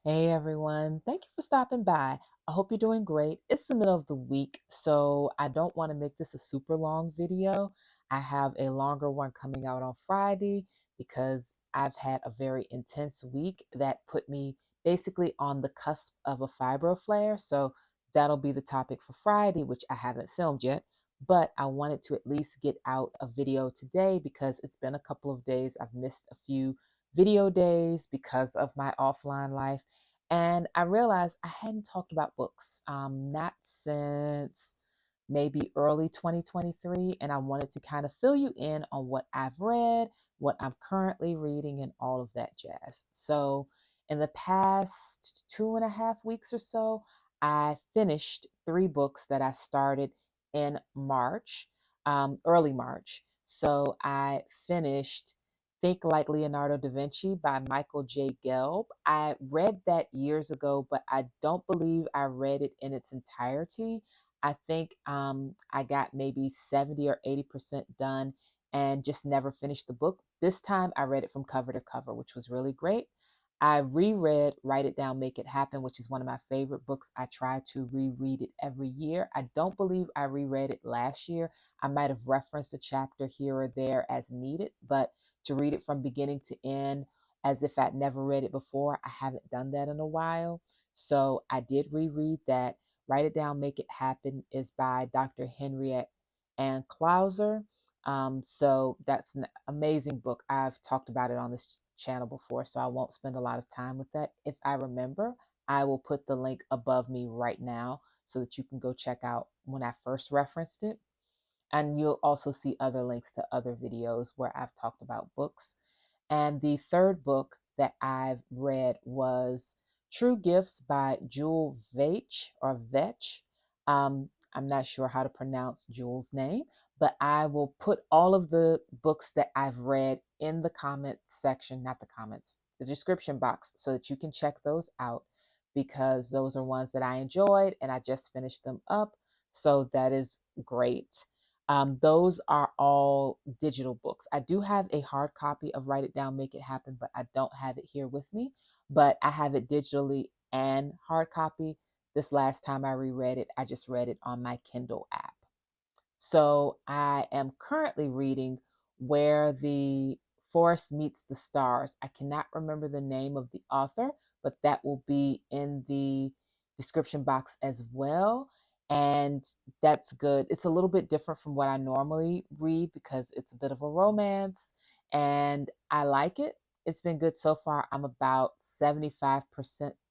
Hey everyone, thank you for stopping by. I hope you're doing great. It's the middle of the week, so I don't want to make this a super long video. I have a longer one coming out on Friday because I've had a very intense week that put me basically on the cusp of a fibro flare. So that'll be the topic for Friday, which I haven't filmed yet. But I wanted to at least get out a video today because it's been a couple of days. I've missed a few video days because of my offline life. And I realized I hadn't talked about books, not since maybe early 2023. And I wanted to kind of fill you in on what I've read, what I'm currently reading, and all of that jazz. So, in the past 2.5 weeks or so, I finished 3 books that I started in March, early March. So, I finished Think Like Leonardo da Vinci by Michael J. Gelb. I read that years ago, but I don't believe I read it in its entirety. I think I got maybe 70 or 80% done and just never finished the book. This time I read it from cover to cover, which was really great. I reread Write It Down, Make It Happen, which is one of my favorite books. I try to reread it every year. I don't believe I reread it last year. I might have referenced a chapter here or there as needed, but to read it from beginning to end as if I'd never read it before, I haven't done that in a while. So I did reread that. Write It Down, Make It Happen is by Dr. Henriette Ann Clouser. So that's an amazing book. I've talked about it on this channel before, so I won't spend a lot of time with that. If I remember, I will put the link above me right now so that you can go check out when I first referenced it. And you'll also see other links to other videos where I've talked about books. And the third book that I've read was True Gifts by Jewel Veitch or Vetch. I'm not sure how to pronounce Jewel's name, but I will put all of the books that I've read in the comment section, not the comments, the description box, so that you can check those out because those are ones that I enjoyed and I just finished them up. So that is great. Those are all digital books. I do have a hard copy of Write It Down, Make It Happen, but I don't have it here with me. But I have it digitally and hard copy. This last time I reread it, I just read it on my Kindle app. So I am currently reading Where the Forest Meets the Stars. I cannot remember the name of the author, but that will be in the description box as well. And that's good. It's a little bit different from what I normally read because it's a bit of a romance and I like it. It's been good so far. I'm about 75%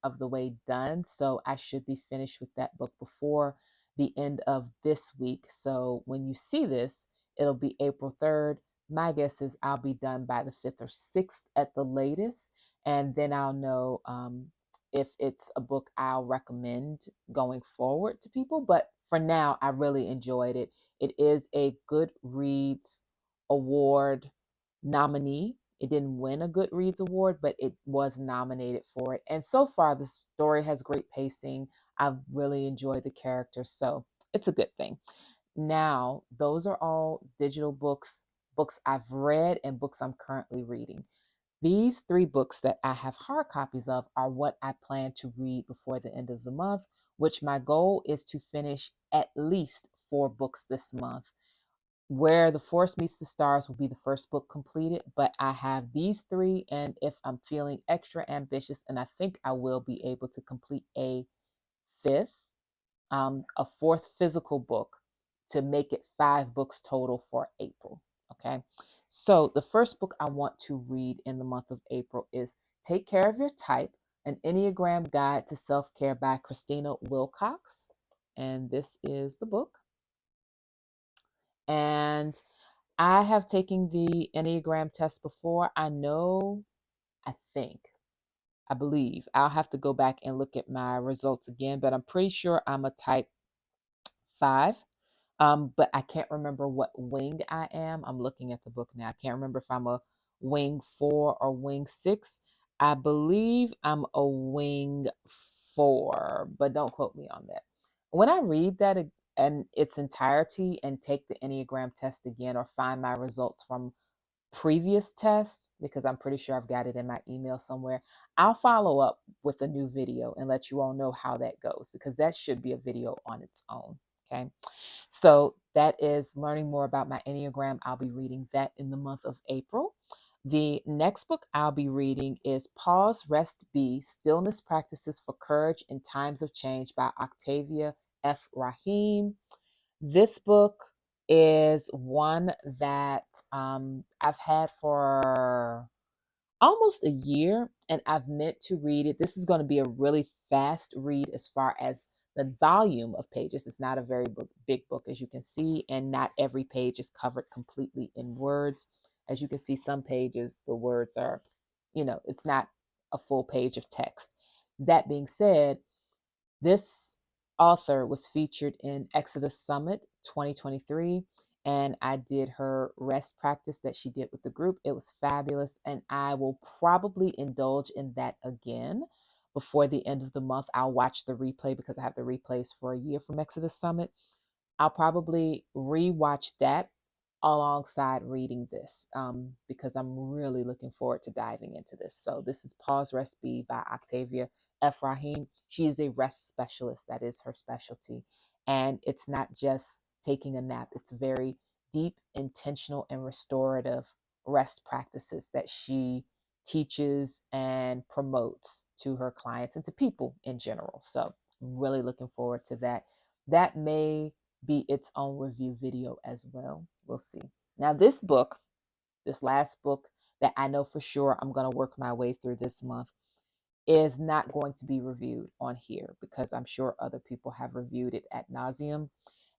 of the way done. So I should be finished with that book before the end of this week. So when you see this, it'll be April 3rd. My guess is I'll be done by the 5th or 6th at the latest. And then I'll know if it's a book I'll recommend going forward to people. But for now, I really enjoyed it. It is a Goodreads Award nominee. It didn't win a Goodreads Award, but it was nominated for it. And so far, the story has great pacing. I've really enjoyed the characters, so it's a good thing. Now, those are all digital books, books I've read, and books I'm currently reading. These 3 books that I have hard copies of are what I plan to read before the end of the month, which my goal is to finish at least 4 books this month. Where the Forest Meets the Stars will be the first book completed, but I have these 3, and if I'm feeling extra ambitious, and I think I will be able to complete a 5th, a 4th physical book to make it 5 books total for April. Okay. So the first book I want to read in the month of April is Take Care of Your Type, an Enneagram Guide to Self-Care by Christina Wilcox. And this is the book. And I have taken the Enneagram test before. I believe I'll have to go back and look at my results again, but I'm pretty sure I'm a type 5. But I can't remember what wing I am. I'm looking at the book now. I can't remember if I'm a wing 4 or wing 6. I believe I'm a wing 4, but don't quote me on that. When I read that in its entirety and take the Enneagram test again or find my results from previous test, because I'm pretty sure I've got it in my email somewhere, I'll follow up with a new video and let you all know how that goes, because that should be a video on its own. Okay. So that is learning more about my Enneagram. I'll be reading that in the month of April. The next book I'll be reading is Pause, Rest, Be, Stillness Practices for Courage in Times of Change by Octavia F. Rahim. This book is one that I've had for almost a year, and I've meant to read it. This is going to be a really fast read as far as the volume of pages. It's not a very big book, as you can see, and not every page is covered completely in words. As you can see, some pages, the words are, it's not a full page of text. That being said, this author was featured in Exodus Summit 2023, and I did her rest practice that she did with the group. It was fabulous, and I will probably indulge in that again before the end of the month. I'll watch the replay because I have the replays for a year from Exodus Summit. I'll probably rewatch that alongside reading this because I'm really looking forward to diving into this. So this is Pause, Rest, Be by Octavia F. Rahim. She is a rest specialist. That is her specialty. And it's not just taking a nap. It's very deep, intentional, and restorative rest practices that she teaches and promotes to her clients and to people in general. So I'm really looking forward to that. That may be its own review video as well. We'll see. Now, this book, this last book that I know for sure I'm going to work my way through this month, is not going to be reviewed on here because I'm sure other people have reviewed it ad nauseum.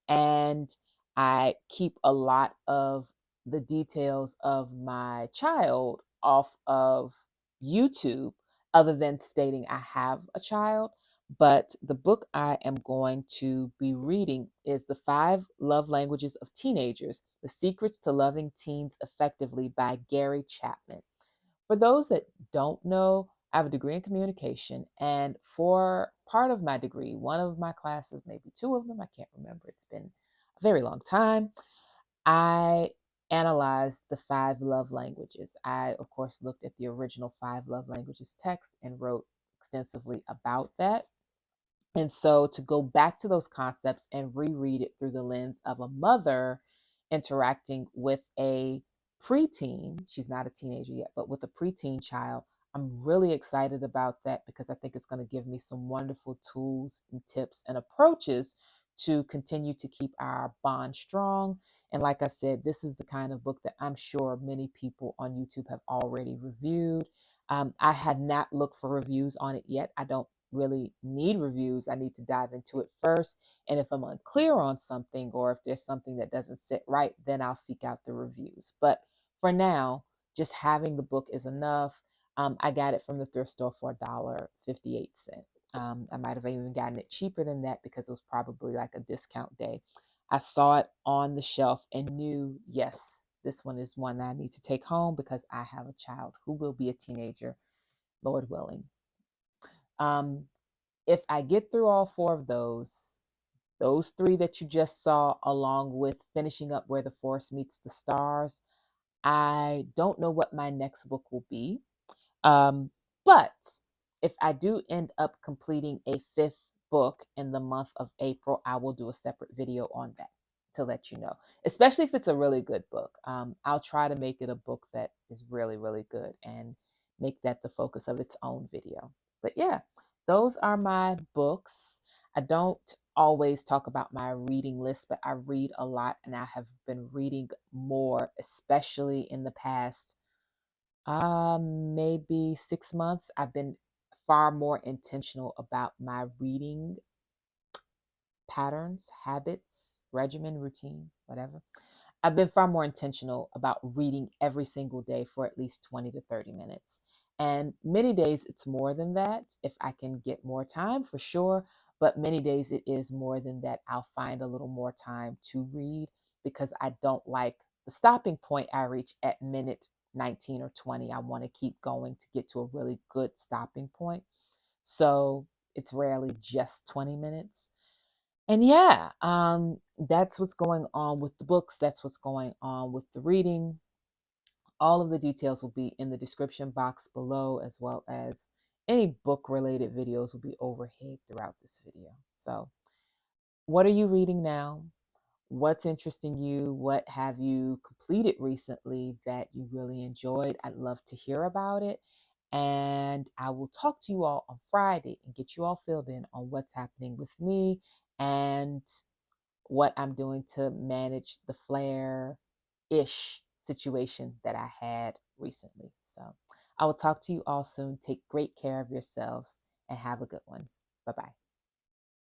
And I keep a lot of the details of my child off of YouTube, other than stating I have a child. But the book I am going to be reading is The 5 Love Languages of Teenagers: The Secrets to Loving Teens Effectively by Gary Chapman. For those that don't know, I have a degree in communication, and for part of my degree, one of my classes, maybe two of them, I can't remember, it's been a very long time, I analyzed the 5 love languages. I, of course, looked at the original 5 love languages text and wrote extensively about that. And so to go back to those concepts and reread it through the lens of a mother interacting with a preteen, she's not a teenager yet, but with a preteen child, I'm really excited about that because I think it's going to give me some wonderful tools and tips and approaches to continue to keep our bond strong. And like I said, this is the kind of book that I'm sure many people on YouTube have already reviewed. I have not looked for reviews on it yet. I don't really need reviews. I need to dive into it first. And if I'm unclear on something or if there's something that doesn't sit right, then I'll seek out the reviews. But for now, just having the book is enough. I got it from the thrift store for $1.58. I might have even gotten it cheaper than that because it was probably like a discount day. I saw it on the shelf and knew, yes, this one is one that I need to take home because I have a child who will be a teenager, Lord willing. If I get through all 4 of those 3 that you just saw, along with finishing up Where the Forest Meets the Stars, I don't know what my next book will be. But if I do end up completing a 5th book in the month of April, I will do a separate video on that to let you know, especially if it's a really good book. I'll try to make it a book that is really, really good and make that the focus of its own video. But yeah, those are my books. I don't always talk about my reading list, but I read a lot and I have been reading more, especially in the past maybe 6 months. I've been far more intentional about my reading patterns, habits, regimen, routine, whatever. I've been far more intentional about reading every single day for at least 20 to 30 minutes. And many days it's more than that if I can get more time, for sure. But many days it is more than that. I'll find a little more time to read because I don't like the stopping point I reach at minute 19 or 20. I want to keep going to get to a really good stopping point. So it's rarely just 20 minutes. And yeah, that's what's going on with the books. That's what's going on with the reading. All of the details will be in the description box below, as well as any book related videos will be overhead throughout this video. So, what are you reading now? What's interesting you? What have you completed recently that you really enjoyed? I'd love to hear about it. And I will talk to you all on Friday and get you all filled in on what's happening with me and what I'm doing to manage the flare ish situation that I had recently. So I will talk to you all soon. Take great care of yourselves and have a good one. Bye bye.